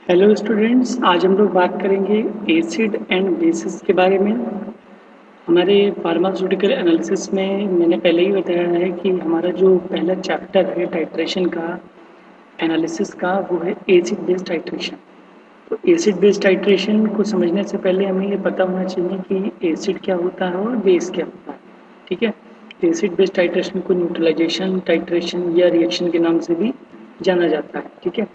Hello students, आज हम लोग बात करेंगे एसिड एंड बेसिस के बारे में। हमारे फार्मास्यूटिकल एनालिसिस में मैंने पहले ही बताया है कि हमारा जो पहला चैप्टर है टाइट्रेशन का, एनालिसिस का, वो है एसिड बेस्ड टाइट्रेशन। तो एसिड बेस्ड टाइट्रेशन को समझने से पहले हमें ये पता होना चाहिए कि एसिड क्या होता है और बेस क्या होता है। ठीक है, एसिड बेस्ड टाइट्रेशन को न्यूट्रलाइजेशन टाइट्रेशन या रिएक्शन के नाम से भी जाना जाता है। ठीक है,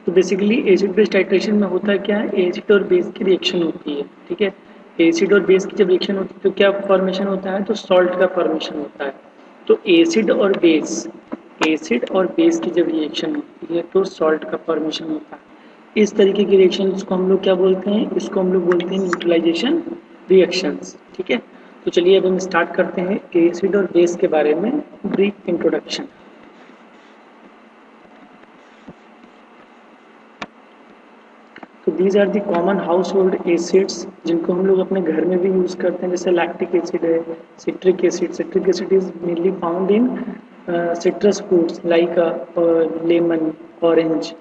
तो बेसिकली एसिड बेस्ड टाइट्रेशन में होता क्या है, एसिड और बेस की रिएक्शन होती है। ठीक है, एसिड और बेस की जब रिएक्शन होती है तो क्या फॉर्मेशन होता है, तो सॉल्ट का फॉर्मेशन होता है। तो एसिड और बेस की जब रिएक्शन होती है तो सॉल्ट का फॉर्मेशन होता है। इस तरीके की रिएक्शंस को हम लोग क्या बोलते हैं, इसको हम लोग बोलते हैं न्यूट्रलाइजेशन रिएक्शंस। ठीक है, तो चलिए अब हम स्टार्ट करते हैं एसिड और बेस के बारे में ब्रीफ इंट्रोडक्शन। तो these are the common household acids जिनको हम लोग अपने घर में भी यूज़ करते हैं, जैसे लैक्टिक एसिड है, citric acid. Citric acid is mainly found in citrus fruits like lemon, orange.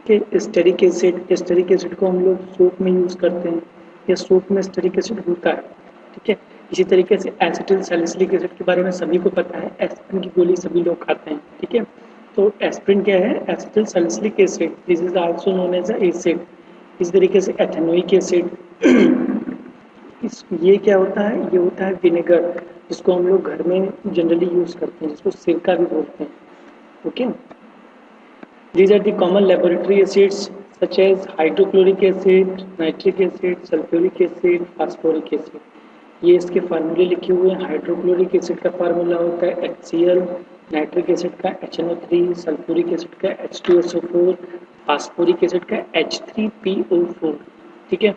ठीक, स्टेरिक एसिड को हम लोग सोप में यूज़ करते हैं या सोप में स्टेरिक एसिड होता है। ठीक है, इसी तरीके से एसिटिल सैलिसिलिक एसिड के बारे में सभी को पता है, एस्पिरिन की गोली सभी लोग खाते हैं। ठीक है, तो एस्पिरिन क्या है, acetyl salicylic acid, this is also known as a acid. इस तरीके से एथेनोइक एसिड ये क्या होता है, ये होता है विनेगर, जिसको हम लोग घर में जनरली यूज़ करते हैं, जिसको सिरका भी बोलते हैं। Okay, these are the common laboratory acids such as hydrochloric acid, nitric acid, sulfuric acid, phosphoric acid। ये इसके फार्मूले लिखे हुए हैं। हाइड्रोक्लोरिक एसिड का फार्मूला होता है HCl, नाइट्रिक एसिड का HNO3, सल्फ्यूरिक एसिड का H2SO4, फास्फोरिक एसिड का H3PO4। ठीक है,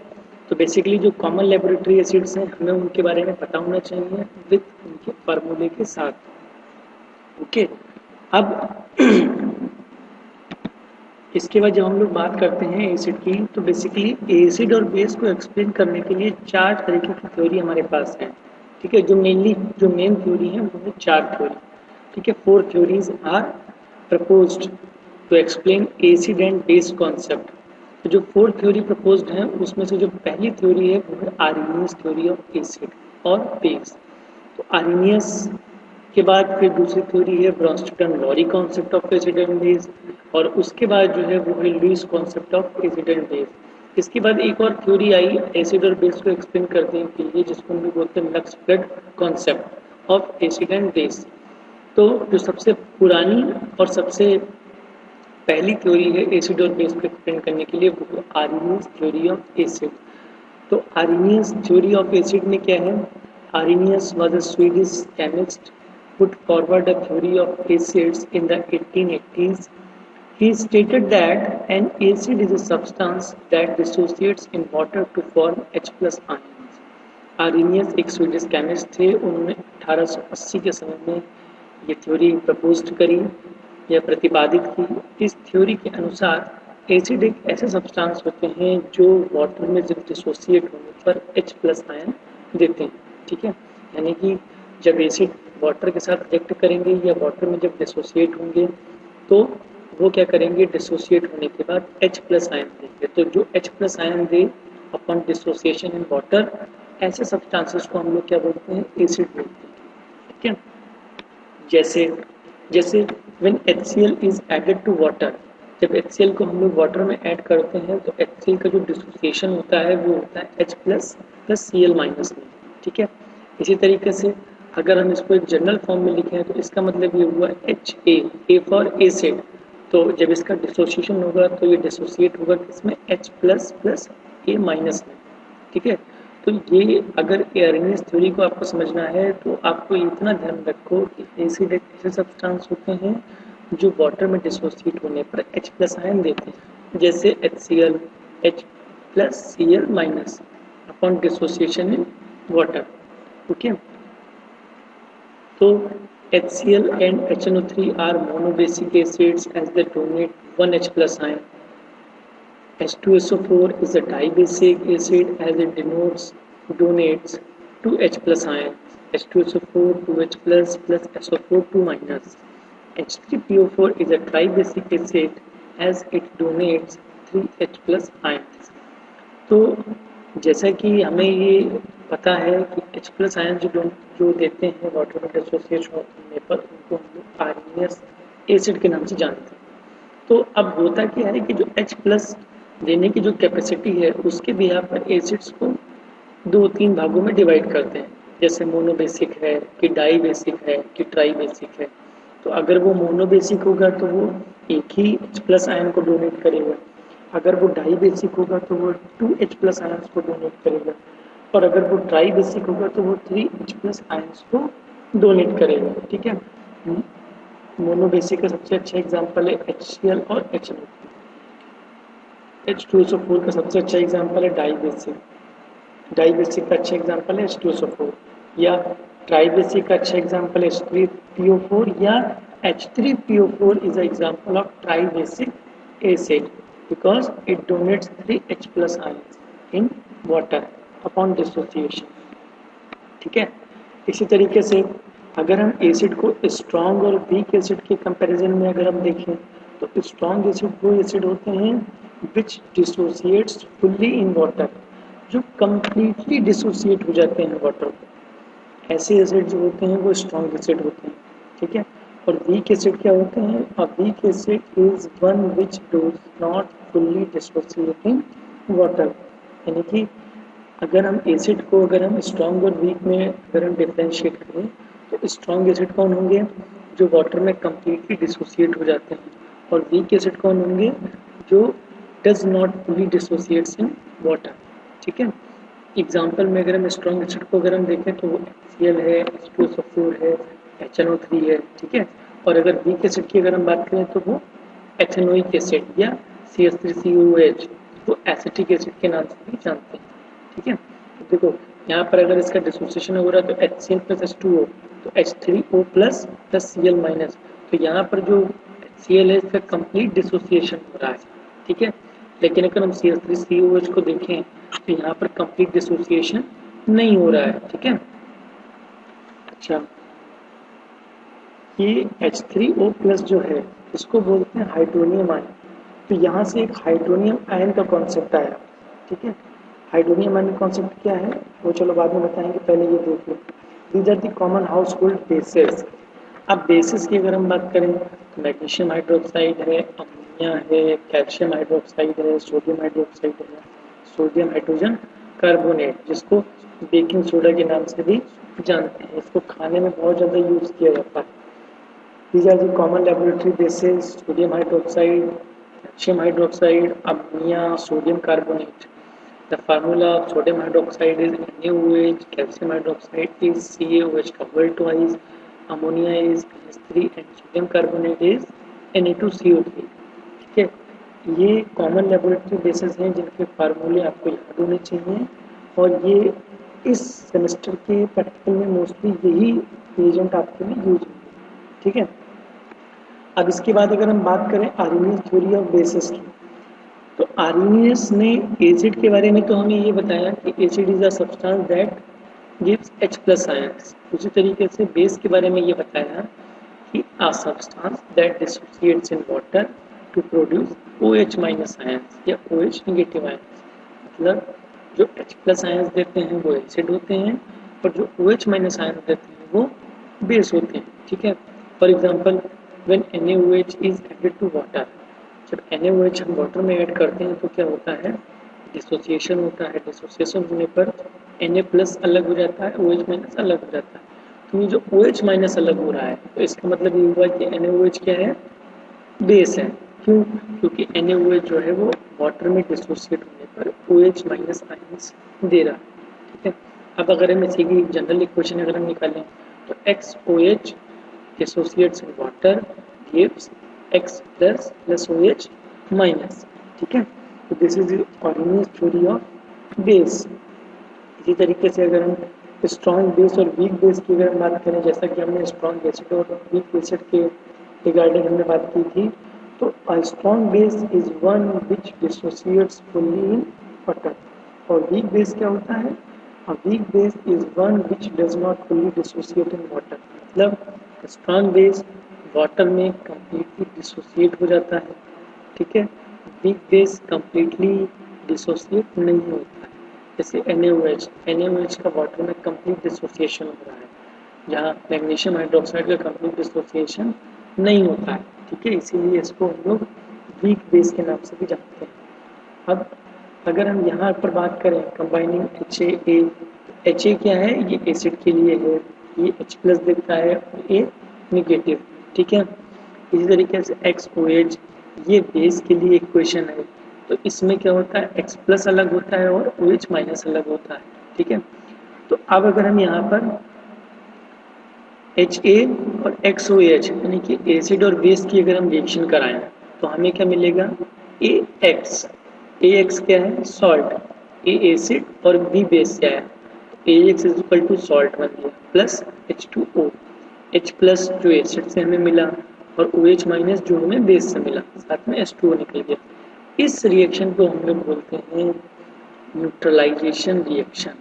तो बेसिकली जो कॉमन लेबोरेटरी एसिड्स हैं हमें उनके बारे में पता होना चाहिए विद उनके फार्मूले के साथ। ओके, अब इसके बाद जब हम लोग बात करते हैं एसिड की, तो बेसिकली एसिड और बेस को एक्सप्लेन करने के लिए चार तरीके की थ्योरी हमारे पास है। ठीक है, जो मेन थ्योरी है वो है चार थ्योरी। ठीक है, four theories are proposed to explain acid and base concept. तो जो फोर थ्योरी प्रपोज्ड है उसमें से जो पहली थ्योरी है वो है आर्हेनियस थ्योरी ऑफ एसिड और बेस। तो आर्हेनियस के बाद फिर दूसरी थ्योरी है Bronsted Lowry concept of acid and base, और उसके बाद जो है वो है Lewis concept of acid and base. इसके बाद एक और थ्योरी आई एसिड और बेस को एक्सप्लेन करने के लिए, जिसको हम लोग बोलते हैं Lux Flood concept of acid and base. तो जो सबसे पुरानी और सबसे पहली थ्योरी है एसिड और बेस को एक्सप्लेन करने के लिए, वो आर्हेनियस थ्योरी ऑफ एसिड। तो आर्हेनियस थ्योरी ऑफ एसिड में क्या है, Arrhenius was a Swedish chemist put forward a theory of acids in the 1880s. He stated that an acid is a substance that dissociates in water to form H plus ions. Arrhenius एक Swedish chemist थे, उन्होंने 1880 के समय में ये theory proposed करी या प्रतिपादित की। इस थ्योरी के अनुसार एसिड एक ऐसे सब्सटेंस होते हैं जो वाटर में जब डिसोसिएट होने पर H प्लस आयन देते हैं। ठीक है, यानी कि जब एसिड वाटर के साथ रिएक्ट करेंगे या वाटर में जब डिसोसिएट होंगे तो वो क्या करेंगे, डिसोसिएट होने के बाद H प्लस आयन देंगे। तो जो H plus ion they upon dissociation in water, ऐसे सब्सटेंसेस को हम लोग क्या बोलते हैं, एसिड बोलते हैं। ठीक है, जैसे जैसे when HCl is added to water, जब HCl को हम लोग वाटर में ऐड करते हैं तो HCl का जो डिसोसिएशन होता है वो होता है H plus plus Cl minus में। ठीक है, इसी तरीके से अगर हम इसको एक जनरल फॉर्म में लिखें तो इसका मतलब ये हुआ A फॉर एसिड। तो जब इसका डिसोसिएशन होगा तो ये डिसोसिएट होगा किसमें, H plus plus A minus में। ठीक है, तो ये अगर आर्हेनियस थ्योरी को आपको समझना है तो आपको इतना ध्यान रखो कि एसिड एक ऐसे सब्सटेंस होते हैं जो वाटर में डिसोसिएट होने पर H प्लस आयन देते हैं, जैसे HCl H plus Cl minus upon dissociation in water. Okay, तो HCl and HNO3 are monobasic acids as they donate one H plus ion. H2SO4 is a dibasic acid as it donates 2 H plus ions. H2SO4 2H plus plus SO4 2 minus. H3PO4 is a tribasic acid as it donates 3H+ ions. तो जैसा कि हमें ये पता है कि H+ ion जो देते हैं वाटर में डिसोसिएशन होने पर, उनको हम लोग आर्सेनियस एसिड के नाम से जानते हैं। तो अब होता क्या है कि जो H+ देने की जो कैपेसिटी है, उसके बिहार पर एसिड्स को 2-3 भागों में डिवाइड करते हैं। जैसे मोनोबेसिक है कि डाई बेसिक है कि ट्राई बेसिक है। तो अगर वो मोनोबेसिक होगा तो वो एक ही H+ आयन को डोनेट करेगा। अगर वो डाई बेसिक होगा तो वो 2H+ आयन्स को डोनेट करेगा। और अगर वो ट्राई बेसिक होगा तो वो 3H+ आयन्स को डोनेट करेगा। ठीक है। मोनोबेसिक का सबसे अच्छा एग्जांपल है HCl और HNO। H2SO4 का सबसे अच्छा एग्जांपल है डाई बेसिक का अच्छा एग्जांपल है H2SO4, या ट्राई बेसिक का अच्छा एग्जांपल है H3PO4, या H3PO4 is an example of tri-basic acid because it donates 3H+ ions in water upon dissociation। ठीक है। इसी तरीके से अगर हम एसिड को स्ट्रॉन्ग और वीक एसिड के कंपैरिजन में अगर हम देखें, तो स्ट्रॉन्ग एसिड वो एसिड होते हैं विच डिसोसिएट्स फुल्ली इन वाटर, जो कंप्लीटली डिसोसिएट हो जाते हैं वाटर को। ऐसे एसिड जो होते हैं वो स्ट्रॉन्ग एसिड होते हैं। ठीक है। और वीक एसिड क्या होते हैं? A weak acid is one which does not fully dissociate in water. यानी कि अगर हम एसिड को अगर हम स्ट्रॉन्ग और वीक में अगर हम डिफ्रेंशिएट करें, तो स्ट्रॉन्ग एसिड कौन होंगे? जो वाटर में कंप्लीटली डिसोसिएट हो जाते हैं। और वीक एसिड कौन होंगे? जो does not fully dissociates in water. ठीक है। एग्जाम्पल में अगर हम स्ट्रॉन्ग एसिड को अगर हम देखें तो वो HCl है, H2SO4 है, HNO3 है। ठीक है। और अगर वीक एसिड की अगर हम बात करें तो वो एथेनोइक एसिड या CH3COOH, वो एसिटिक एसिड के नाम से भी जानते हैं। ठीक है। तो देखो यहाँ पर अगर इसका डिसोसिएशन हो रहा है तो HCl + H2O, तो H3O + Cl माइनस। तो यहाँ पर जो HCl है इसका कंप्लीट डिसोसिएशन हो रहा है। ठीक है। लेकिन अगर हम CH3COOH को देखें तो यहाँ पर कंप्लीट डिसोसिएशन नहीं हो रहा है। ठीक है। अच्छा, ये H3O+ जो है इसको बोलते हैं हाइड्रोनियम आयन। तो यहाँ से एक हाइड्रोनियम आयन का कॉन्सेप्ट आया। ठीक है। हाइड्रोनियम आयन कॉन्सेप्ट क्या है वो चलो बाद में बताएंगे, पहले ये देख लो। These are the common household bases. अब बेसिस की अगर हम बात करें तो मैग्नीशियम हाइड्रोक्साइड है, अमोनिया है, कैल्शियम हाइड्रोक्साइड है, सोडियम हाइड्रोक्साइड है, सोडियम हाइड्रोजन कार्बोनेट, जिसको बेकिंग सोडा के नाम से भी जानते हैं। इसको खाने में बहुत ज़्यादा यूज़ किया जाता है। These are the common laboratory bases: sodium hydroxide, calcium hydroxide, ammonia, sodium carbonate. The formula of sodium hydroxide is NaOH, calcium hydroxide is CaOH double twice, ammonia is NH3 and sodium carbonate is Na2CO3। ठीक है। ये common laboratory basis हैं जिनके फार्मूले आपको याद होने चाहिए, और ये इस सेमेस्टर के प्रैक्टिकल में मोस्टली यही एजेंट आपके लिए यूज होंगे। ठीक है। अब इसके बाद अगर हम बात करें आर्हेनियस थ्योरी ऑफ बेसिस की, तो आर्हेनियस ने एसिड के बारे में तो हमें ये बताया कि acid is a substance that gives H+ ions. उसी तरीके से बेस के बारे में ये बताया कि a substance that dissociates in water to produce OH- ions या OH नेगेटिव आयंस। मतलब जो H+ आयंस देते हैं वो एसिड होते हैं, और जो OH- आयंस देते हैं वो बेस होते हैं। ठीक है। For example when NaOH is added to water, जब NaOH हम वाटर में ऐड करते हैं तो क्या होता है? डिसोसिएशन होता है। डिसोसिएशन होने पर Na+ अलग हो जाता है, OH- अलग हो जाता है। तो ये जो OH- अलग हो रहा है, तो इसका मतलब ये हुआ कि NaOH क्या है? बेस है। क्यों? क्योंकि NaOH जो है वो वाटर में डिसोसिएट होने पर OH- आयंस दे रहा है। ठीक है। अब अगर हम इसी की जनरल इक्वेशन अगर हम निकालें तो XOH dissociates in water gives X plus OH minus। ठीक है। तो this is Arrhenius theory of base. इसी तरीके से अगर हम स्ट्रॉन्ग बेस और वीक बेस की अगर हम बात करें, जैसा कि हमने स्ट्रॉन्ग एसिड और वीक एसिड के रिगार्डिंग हमने बात की थी, तो a strong base is one which dissociates fully in water. और वीक बेस क्या होता है? A weak base is one which does not fully dissociate in water. मतलब स्ट्रॉन्ग बेस वाटर में कंप्लीटली डिसोसिएट हो जाता है। ठीक है। वीक बेस कंप्लीटली डिसोसिएट नहीं होता है। जैसे NaOH का वाटर में कंप्लीट डिसोसिएशन हो रहा है, जहाँ मैग्नीशियम हाइड्रोक्साइड का कंप्लीट डिसोसिएशन नहीं होता है। ठीक है, इसीलिए इसको हम लोग वीक बेस के नाम से भी जानते हैं। अब अगर हम यहाँ पर बात करें कंबाइनिंग HAA, HA क्या है, ये एसिड के लिए है, ये H प्लस देता है और ये निगेटिव। ठीक है, इसी तरीके से XOH ये बेस के लिए इक्वेशन है, तो इसमें क्या होता है, X प्लस अलग होता है और OH माइनस अलग होता है। ठीक है, तो अब अगर हम यहाँ पर HA और XOH यानी कि एसिड और बेस की अगर हम रिएक्शन कराएं तो हमें क्या मिलेगा, AX क्या है, सॉल्ट, A एसिड और B बेस क्या है, AX is equal to salt बन गया प्लस H2O, H प्लस जो एसिड से हमें मिला और OH माइनस जो हमें बेस से मिला, साथ में H2O निकल गया। इस रिएक्शन को हम लोग बोलते हैं न्यूट्रलाइजेशन रिएक्शन।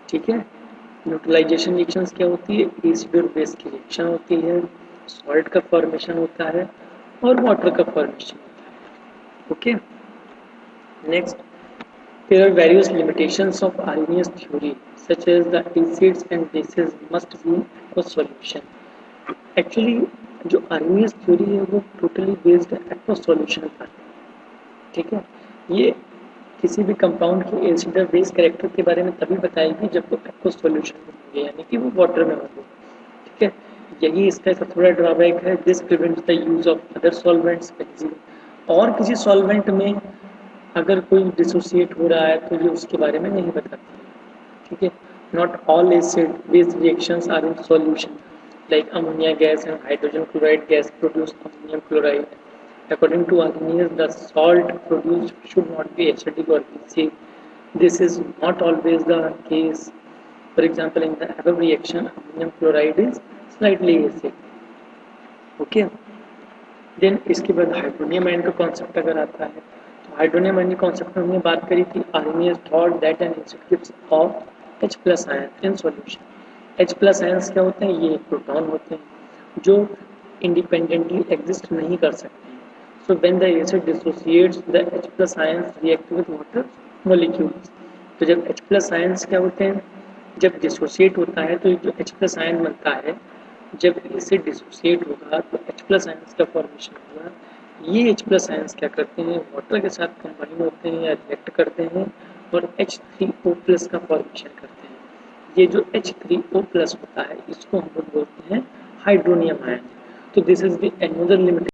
ठीक है, न्यूट्रलाइजेशन रिएक्शंस क्या होती है, एसिड और बेस की रिएक्शन होती है, सॉल्ट का फॉर्मेशन होता है और वाटर का फॉर्मेशन होता है। Okay, next, there are various limitations of Arrhenius theory such as the acids and bases must be aqueous solution. Actually जो Arrhenius theory है वो टोटली बेस्ड है aqueous solution पर। ठीक है, ये किसी भी कंपाउंड के एसिड और बेस कैरेक्टर के बारे में तभी बताएगी जब वो aqueous solution में होंगे, यानी कि वो वाटर में होंगे। ठीक है, यही इसका सबसे बड़ा ड्रॉबैक है, this prevents the use of other solvents. और किसी सॉल्वेंट में अगर कोई डिसोसिएट हो रहा है तो ये उसके बारे में नहीं बताती। ठीक है, not all acid base reactions are in solution like ammonia gas and hydrogen chloride gas produce ammonium chloride. According to Arrhenius, the salt produced should not be acidic or basic. This is not always the case. For example, in the above reaction, ammonium chloride is slightly acid. Okay. Then इसके बाद hydronium ion का concept अगर आता है तो hydronium ion के concept में हमने बात करी थी, Arrhenius thought that an acid gives off H plus ion in solution. H plus ions क्या होते हैं, ये प्रोटॉन होते हैं जो इंडिपेंडेंटली एग्जिस्ट नहीं कर सकते। So when the acid dissociates, the H plus ions react with water molecules. तो जब H plus ions क्या होते हैं, जब डिसोसिएट होता है तो जो H plus ion बनता है, जब एसिड डिसोसिएट होगा तो H plus ions का फॉर्मेशन होगा। ये H plus ions क्या करते हैं, वाटर के साथ कंबाइन होते हैं या रिएक्ट करते हैं और H3O plus का फॉर्मेशन करते हैं। ये जो H3O plus होता है इसको हम लोग बोलते हैं हाइड्रोनियम आयन। तो this is the another limited